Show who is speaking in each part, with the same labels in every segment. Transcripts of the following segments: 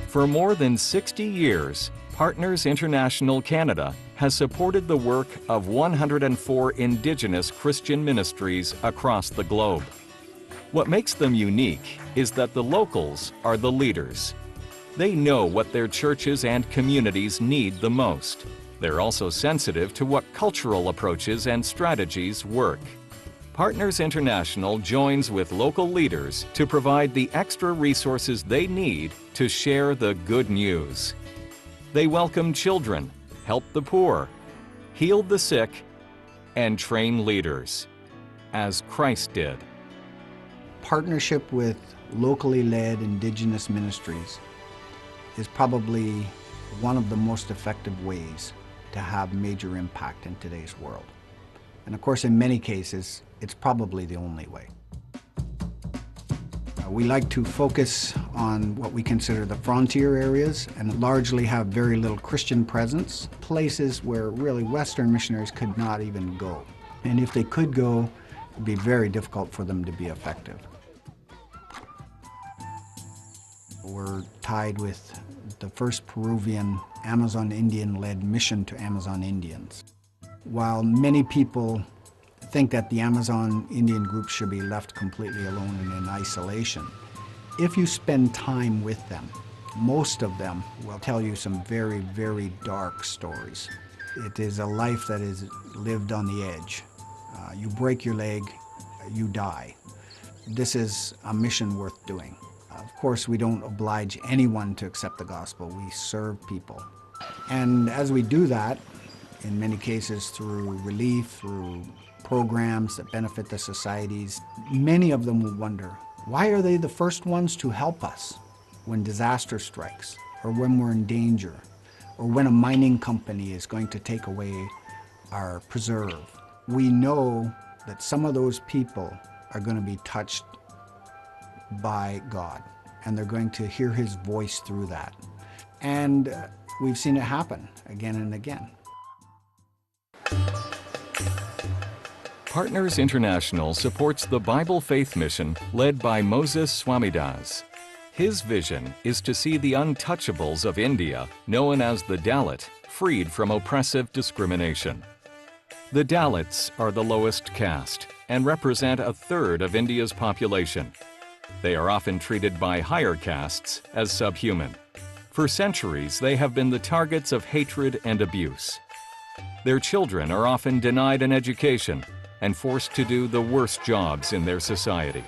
Speaker 1: For more than 60 years, Partners International Canada has supported the work of 104 indigenous Christian ministries across the globe. What makes them unique is that the locals are the leaders. They know what their churches and communities need the most. They're also sensitive to what cultural approaches and strategies work. Partners International joins with local leaders to provide the extra resources they need to share the good news. They welcome children, help the poor, heal the sick, and train leaders, as Christ did.
Speaker 2: Partnership with locally led indigenous ministries is probably one of the most effective ways to have major impact in today's world. And of course, in many cases, it's probably the only way. We like to focus on what we consider the frontier areas and largely have very little Christian presence, places where really Western missionaries could not even go. And if they could go, it would be very difficult for them to be effective. We're tied with the first Peruvian Amazon Indian-led mission to Amazon Indians. While many people think that the Amazon Indian group should be left completely alone and in isolation, if you spend time with them, most of them will tell you some very, very dark stories. It is a life that is lived on the edge. You break your leg, you die. This is a mission worth doing. Of course, we don't oblige anyone to accept the gospel. We serve people. And as we do that, in many cases through relief, through programs that benefit the societies, many of them will wonder, why are they the first ones to help us when disaster strikes, or when we're in danger, or when a mining company is going to take away our preserve? We know that some of those people are going to be touched by God, and they're going to hear His voice through that. And we've seen it happen again and again.
Speaker 1: Partners International supports the Bible Faith Mission led by Moses Swamidas. His vision is to see the untouchables of India, known as the Dalit, freed from oppressive discrimination. The Dalits are the lowest caste and represent a third of India's population. They are often treated by higher castes as subhuman. For centuries, they have been the targets of hatred and abuse. Their children are often denied an education and forced to do the worst jobs in their society.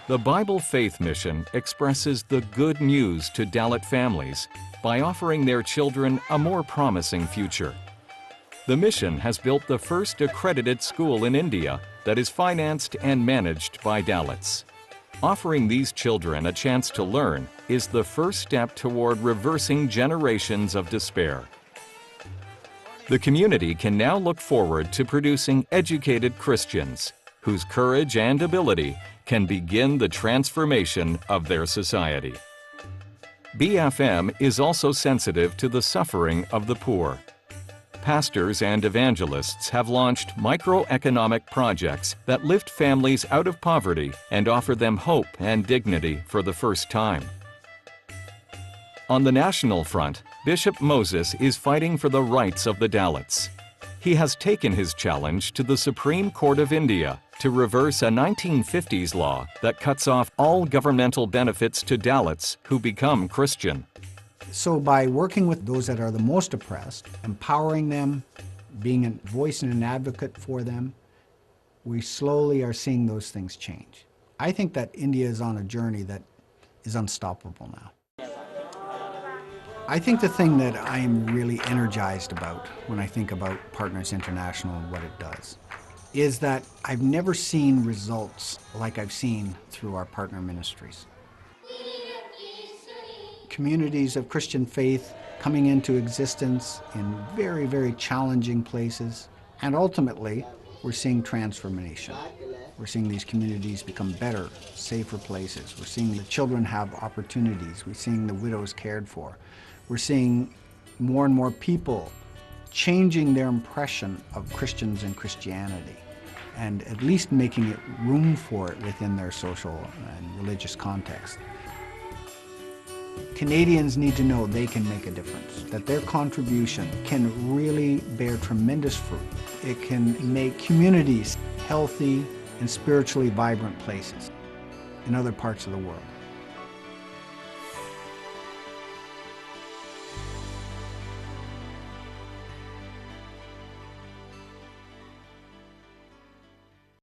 Speaker 1: The Bible Faith Mission expresses the good news to Dalit families by offering their children a more promising future. The mission has built the first accredited school in India that is financed and managed by Dalits. Offering these children a chance to learn is the first step toward reversing generations of despair. The community can now look forward to producing educated Christians whose courage and ability can begin the transformation of their society. BFM is also sensitive to the suffering of the poor. Pastors and evangelists have launched microeconomic projects that lift families out of poverty and offer them hope and dignity for the first time. On the national front, Bishop Moses is fighting for the rights of the Dalits. He has taken his challenge to the Supreme Court of India to reverse a 1950s law that cuts off all governmental benefits to Dalits who become Christian.
Speaker 2: So by working with those that are the most oppressed, empowering them, being a voice and an advocate for them, we slowly are seeing those things change. I think that India is on a journey that is unstoppable now. I think the thing that I am really energized about when I think about Partners International and what it does is that I've never seen results like I've seen through our partner ministries. Communities of Christian faith coming into existence in very, very challenging places, and ultimately we're seeing transformation. We're seeing these communities become better, safer places. We're seeing the children have opportunities. We're seeing the widows cared for. We're seeing more and more people changing their impression of Christians and Christianity, and at least making it room for it within their social and religious context. Canadians need to know they can make a difference, that their contribution can really bear tremendous fruit. It can make communities healthy and spiritually vibrant places in other parts of the world.